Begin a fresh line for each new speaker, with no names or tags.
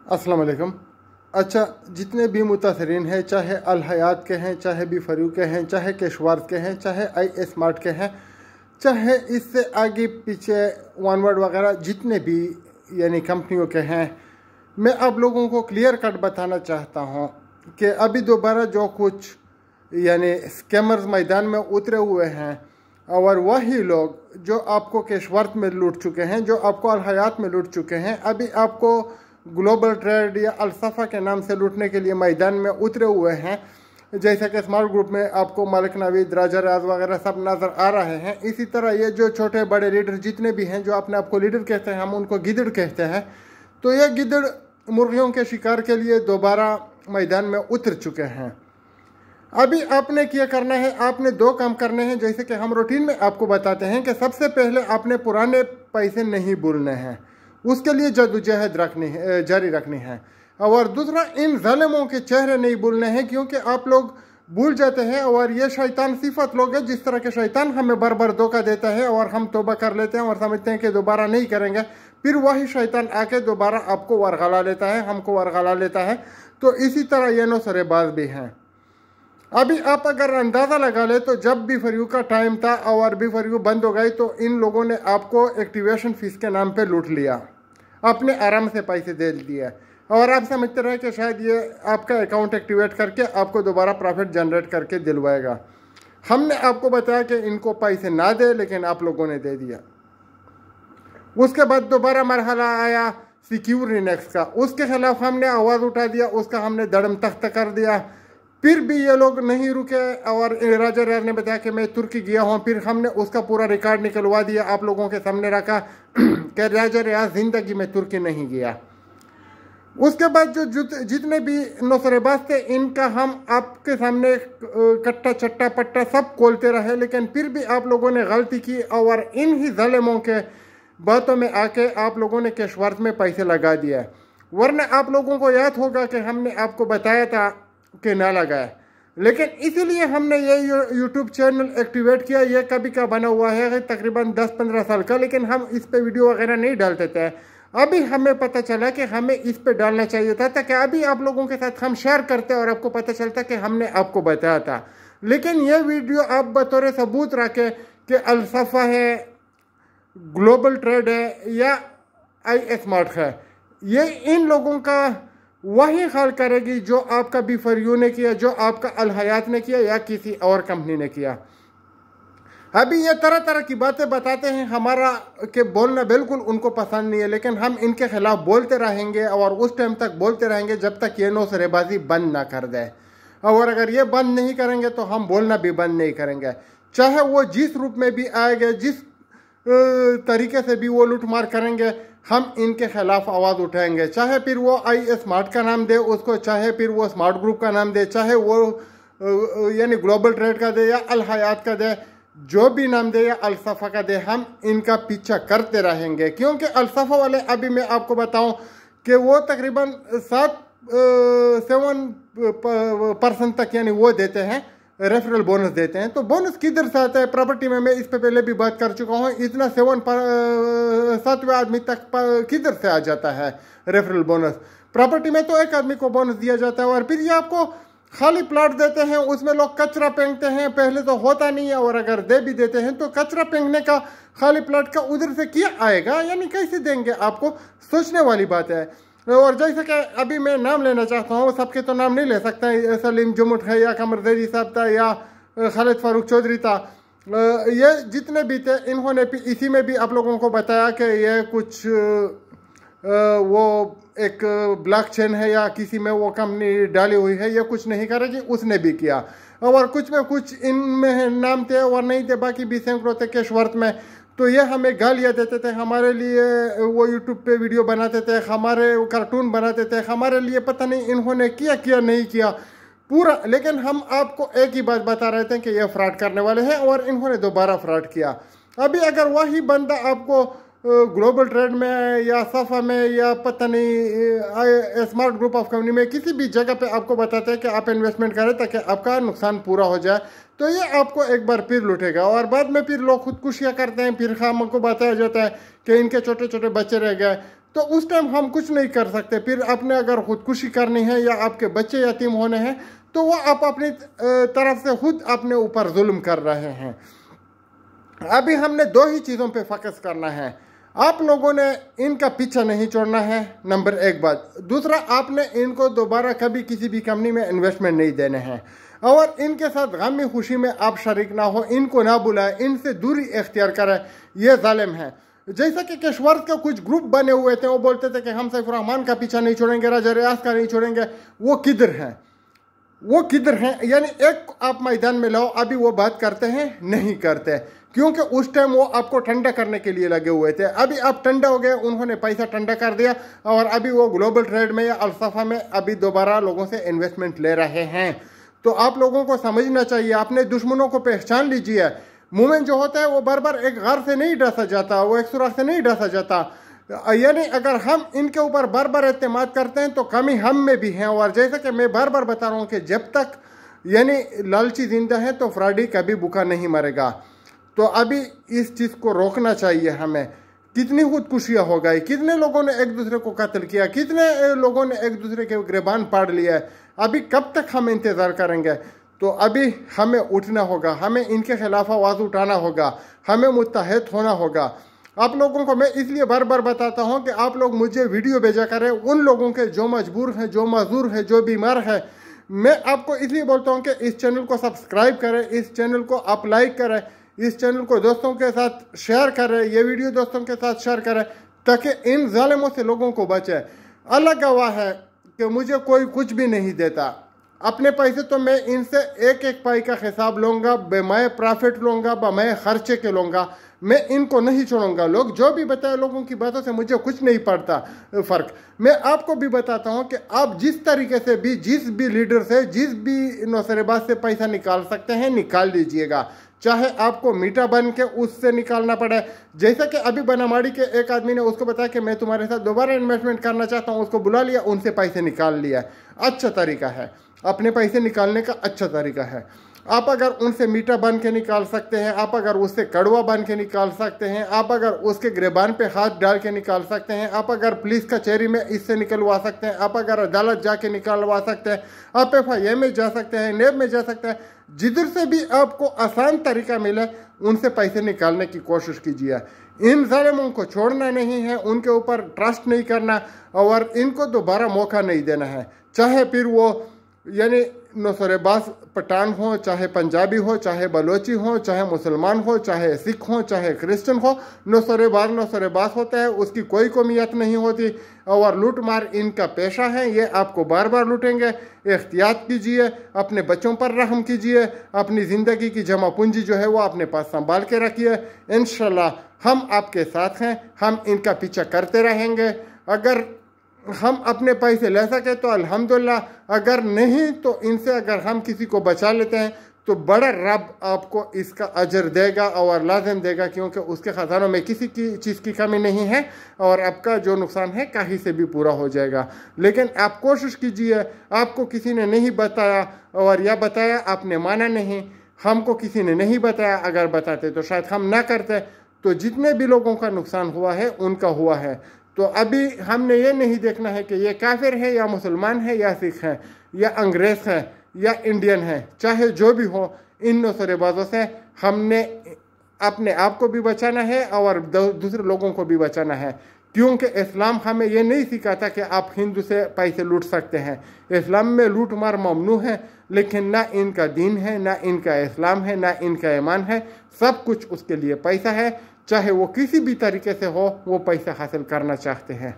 अस्सलाम वालेकुम। अच्छा, जितने भी मुतासरीन हैं, चाहे अल हयात के हैं, चाहे बी फरू के हैं, चाहे कैशवार्थ के हैं, चाहे आई स्मार्ट के हैं, चाहे इससे आगे पीछे वनवर्ड वगैरह जितने भी यानी कंपनियों के हैं, मैं आप लोगों को क्लियर कट बताना चाहता हूँ कि अभी दोबारा जो कुछ यानी स्कैमर्स मैदान में उतरे हुए हैं और वही लोग जो आपको कैशवर्थ में लूट चुके हैं, जो आपको अल हयात में लूट चुके हैं, अभी आपको ग्लोबल ट्रेड या अल्सफा के नाम से लूटने के लिए मैदान में उतरे हुए हैं। जैसे कि स्मार्ट ग्रुप में आपको मलिक नवीद, राजा रियाज वगैरह सब नज़र आ रहे हैं। इसी तरह ये जो छोटे बड़े लीडर जितने भी हैं, जो अपने आपको लीडर कहते हैं, हम उनको गिदड़ कहते हैं, तो ये गिदड़ मुर्गियों के शिकार के लिए दोबारा मैदान में उतर चुके हैं। अभी आपने क्या करना है, आपने दो काम करने हैं। जैसे कि हम रूटीन में आपको बताते हैं कि सबसे पहले आपने पुराने पैसे नहीं भूलने हैं, उसके लिए जद्दोजहद जारी रखनी है। और दूसरा, इन जालिमों के चेहरे नहीं भूलने हैं, क्योंकि आप लोग भूल जाते हैं और ये शैतान सिफत लोग हैं। जिस तरह के शैतान हमें बार बार धोखा देता है और हम तौबा कर लेते हैं और समझते हैं कि दोबारा नहीं करेंगे, फिर वही शैतान आके दोबारा आपको वरगला लेता है, हमको वरगला लेता है। तो इसी तरह ये नौसरेबाज भी हैं। अभी आप अगर अंदाज़ा लगा ले तो जब भी फर यू का टाइम था और भी फर यू बंद हो गई, तो इन लोगों ने आपको एक्टिवेशन फीस के नाम पे लूट लिया, अपने आराम से पैसे दे दिए और आप समझते रहे कि शायद ये आपका अकाउंट एक्टिवेट करके आपको दोबारा प्रॉफिट जनरेट करके दिलवाएगा। हमने आपको बताया कि इनको पैसे ना दे, लेकिन आप लोगों ने दे दिया। उसके बाद दोबारा मरहला आया सिक्योरिनेक्स का, उसके खिलाफ हमने आवाज़ उठा दिया, उसका हमने दड़म तख्त कर दिया। फिर भी ये लोग नहीं रुके और राजा रियाज ने बताया कि मैं तुर्की गया हूँ। फिर हमने उसका पूरा रिकॉर्ड निकलवा दिया, आप लोगों के सामने रखा कि राजा रियाज जिंदगी में तुर्की नहीं गया। उसके बाद जो जितने भी नौसरेबाज थे, इनका हम आपके सामने कट्टा चट्टा पट्टा सब खोलते रहे, लेकिन फिर भी आप लोगों ने गलती की और इन ही जालिमों के बातों में आके आप लोगों ने कैशवर्थ में पैसे लगा दिया। वरना आप लोगों को याद होगा कि हमने आपको बताया था कि ना लगाए, लेकिन इसीलिए हमने ये यूट्यूब चैनल एक्टिवेट किया। ये कभी का बना हुआ है, तकरीबन 10-15 साल का, लेकिन हम इस पे वीडियो वगैरह नहीं डालते थे। अभी हमें पता चला कि हमें इस पे डालना चाहिए था, ताकि अभी आप लोगों के साथ हम शेयर करते और आपको पता चलता कि हमने आपको बताया था। लेकिन ये वीडियो आप बतौर सबूत रखें कि अल्सफा है, ग्लोबल ट्रेड है या आई स्मार्ट है, ये इन लोगों का वही हाल करेगी जो आपका बी फर यू ने किया, जो आपका अल हयात ने किया या किसी और कंपनी ने किया। अभी ये तरह तरह की बातें बताते हैं, हमारा के बोलना बिल्कुल उनको पसंद नहीं है, लेकिन हम इनके खिलाफ बोलते रहेंगे और उस टाइम तक बोलते रहेंगे जब तक ये नौसरेबाजी बंद ना कर दे। और अगर ये बंद नहीं करेंगे तो हम बोलना भी बंद नहीं करेंगे, चाहे वो जिस रूप में भी आएंगे, जिस तरीके से भी वो लूटमार करेंगे, हम इनके खिलाफ आवाज़ उठाएंगे। चाहे फिर वो आई स्मार्ट का नाम दे उसको, चाहे फिर वो स्मार्ट ग्रुप का नाम दे, चाहे वो यानी ग्लोबल ट्रेड का दे या अल हयात का दे, जो भी नाम दे या अल्सफा का दे, हम इनका पीछा करते रहेंगे। क्योंकि अल्सफा वाले, अभी मैं आपको बताऊं कि वो तकरीबन 7% तक यानी वो देते हैं, रेफरल बोनस देते हैं। तो बोनस किधर से आता है? प्रॉपर्टी में मैं इस पे पहले भी बात कर चुका हूँ, इतना 7वें आदमी तक किधर से आ जाता है रेफरल बोनस? प्रॉपर्टी में तो एक आदमी को बोनस दिया जाता है और फिर ये आपको खाली प्लॉट देते हैं, उसमें लोग कचरा फेंकते हैं, पहले तो होता नहीं है, और अगर दे भी देते हैं तो कचरा फेंकने का खाली प्लॉट का उधर से क्या आएगा, यानी कैसे देंगे आपको? सोचने वाली बात है। और जैसे कि अभी मैं नाम लेना चाहता हूँ, सबके तो नाम नहीं ले सकता, सलीम जुमुट है या कमर ज़ैदी साहब था या खालिद फारूक चौधरी था, ये जितने भी थे, इन्होंने भी इसी में भी आप लोगों को बताया कि ये कुछ वो एक ब्लॉक चेन है या किसी में वो कंपनी डाली हुई है, ये कुछ नहीं करेगी, उसने भी किया। और कुछ में कुछ इनमें नाम थे और नहीं थे, बाकी भी सैकड़ों थे कैशवर्थ में। तो ये हमें गालियाँ देते थे, हमारे लिए वो यूट्यूब पे वीडियो बनाते थे, हमारे कार्टून बनाते थे, हमारे लिए पता नहीं इन्होंने किया नहीं किया पूरा। लेकिन हम आपको एक ही बात बता रहे थे कि ये फ्रॉड करने वाले हैं और इन्होंने दोबारा फ्रॉड किया। अभी अगर वही बंदा आपको ग्लोबल ट्रेड में या सफा में या पता नहीं स्मार्ट ग्रुप ऑफ कंपनी में किसी भी जगह पे आपको बताते हैं कि आप इन्वेस्टमेंट करें ताकि आपका नुकसान पूरा हो जाए, तो ये आपको एक बार फिर लूटेगा। और बाद में फिर लोग खुदकुशियाँ करते हैं, फिर हमको बताया जाता है कि इनके छोटे छोटे बच्चे रह गए। तो उस टाइम हम कुछ नहीं कर सकते। फिर आपने अगर खुदकुशी करनी है या आपके बच्चे यतीम होने हैं तो वो आप अपनी तरफ से खुद अपने ऊपर जुल्म कर रहे हैं। अभी हमने दो ही चीज़ों पे फोकस करना है। आप लोगों ने इनका पीछा नहीं छोड़ना है, नंबर एक बात। दूसरा, आपने इनको दोबारा कभी किसी भी कंपनी में इन्वेस्टमेंट नहीं देने हैं और इनके साथ गम में खुशी में आप शरीक ना हो, इनको ना बुलाए, इनसे दूरी इख्तियार करें। ये जालिम है। जैसा कि कैशवर्थ के कुछ ग्रुप बने हुए थे, वो बोलते थे कि हम सैफ रहमान का पीछा नहीं छोड़ेंगे, राजा रियाज का नहीं छोड़ेंगे। वो किधर हैं? वो किधर हैं? यानी एक आप मैदान में लाओ, अभी वो बात करते हैं? नहीं करते, क्योंकि उस टाइम वो आपको ठंडा करने के लिए लगे हुए थे। अभी आप ठंडा हो गए, उन्होंने पैसा ठंडा कर दिया और अभी वो ग्लोबल ट्रेड में या अल्सफा में अभी दोबारा लोगों से इन्वेस्टमेंट ले रहे हैं। तो आप लोगों को समझना चाहिए, अपने दुश्मनों को पहचान लीजिए। मोमेंट जो होता है वो बार बार एक घर से नहीं डसा जाता, वो एक सुराख से नहीं डसा जाता। यानी अगर हम इनके ऊपर बार बार एतमाद करते हैं तो कमी हम में भी है। और जैसा कि मैं बार बार बता रहा हूँ कि जब तक यानी लालची जिंदा है तो फ्रॉडी कभी भूखा नहीं मरेगा। तो अभी इस चीज़ को रोकना चाहिए हमें। कितनी खुदकुशियाँ हो गई, कितने लोगों ने एक दूसरे को कत्ल किया, कितने लोगों ने एक दूसरे के गिरबान पाड़ लिया। अभी कब तक हम इंतज़ार करेंगे? तो अभी हमें उठना होगा, हमें इनके खिलाफ आवाज़ उठाना होगा, हमें मुत्तहद होना होगा। आप लोगों को मैं इसलिए बार बार बताता हूं कि आप लोग मुझे वीडियो भेजा करें उन लोगों के जो मजबूर हैं, जो मजदूर हैं, जो बीमार हैं। मैं आपको इसलिए बोलता हूं कि इस चैनल को सब्सक्राइब करें, इस चैनल को आप लाइक करें, इस चैनल को दोस्तों के साथ शेयर करें, ये वीडियो दोस्तों के साथ शेयर करें ताकि इन जालिमों से लोगों को बचे। अल्लाह गवाह है कि मुझे कोई कुछ भी नहीं देता। अपने पैसे तो मैं इनसे एक एक पाई का हिसाब लूँगा, बेमाए प्रॉफिट लूँगा, बेमाए खर्चे के लूँगा। मैं इनको नहीं छोड़ूंगा। लोग जो भी बताए, लोगों की बातों से मुझे कुछ नहीं पड़ता फ़र्क। मैं आपको भी बताता हूं कि आप जिस तरीके से भी, जिस भी लीडर से, जिस भी नौसरेबाज से पैसा निकाल सकते हैं, निकाल लीजिएगा। चाहे आपको मीठा बन के उससे निकालना पड़े। जैसा कि अभी बनामाड़ी के एक आदमी ने उसको बताया कि मैं तुम्हारे साथ दोबारा इन्वेस्टमेंट करना चाहता हूँ, उसको बुला लिया, उनसे पैसे निकाल लिया। अच्छा तरीका है, अपने पैसे निकालने का अच्छा तरीका है। आप अगर उनसे मीठा बन के निकाल सकते हैं, आप अगर उससे कड़वा बन के निकाल सकते हैं, आप अगर उसके गिरबान पे हाथ डाल के निकाल सकते हैं, आप अगर पुलिस कचहरी में इससे निकलवा सकते हैं, आप अगर अदालत जाके निकलवा सकते हैं, आप FIA में जा सकते हैं, नेब में जा सकते हैं, जिधर से भी आपको आसान तरीका मिले उनसे पैसे निकालने की कोशिश कीजिए। इन जालिमों को छोड़ना नहीं है, उनके ऊपर ट्रस्ट नहीं करना और इनको दोबारा मौका नहीं देना है। चाहे फिर वो यानी नौसरेबाज पठान हो, चाहे पंजाबी हो, चाहे बलोची हो, चाहे मुसलमान हो, चाहे सिख हो, चाहे क्रिश्चियन हो, नौसरेबाज होता है, उसकी कोई कौमियत नहीं होती। और लूट मार इनका पेशा है, ये आपको बार बार लूटेंगे। एहतियात कीजिए, अपने बच्चों पर रहम कीजिए, अपनी ज़िंदगी की जमा पूंजी जो है वो अपने पास संभाल के रखिए। इंशाल्लाह हम आपके साथ हैं, हम इनका पीछा करते रहेंगे। अगर हम अपने पैसे ले सके तो अल्हम्दुलिल्लाह, अगर नहीं तो इनसे अगर हम किसी को बचा लेते हैं तो बड़ा रब आपको इसका अजर देगा और लाजिम देगा, क्योंकि उसके ख़जानों में किसी की चीज़ की कमी नहीं है और आपका जो नुकसान है कहीं से भी पूरा हो जाएगा। लेकिन आप कोशिश कीजिए, आपको किसी ने नहीं बताया और या बताया आपने माना नहीं, हमको किसी ने नहीं बताया, अगर बताते तो शायद हम ना करते। तो जितने भी लोगों का नुकसान हुआ है उनका हुआ है। तो अभी हमने ये नहीं देखना है कि ये काफिर है या मुसलमान है या सिख है या अंग्रेज़ है या इंडियन है, चाहे जो भी हो, इन नौसरेबाजों से हमने अपने आप को भी बचाना है और दूसरे लोगों को भी बचाना है। क्योंकि इस्लाम हमें ये नहीं सिखाता कि आप हिंदू से पैसे लूट सकते हैं। इस्लाम में लूट मार ममनू है, लेकिन ना इनका दीन है, ना इनका इस्लाम है, ना इनका ईमान है। सब कुछ उसके लिए पैसा है, चाहे वो किसी भी तरीके से हो, वो पैसा हासिल करना चाहते हैं।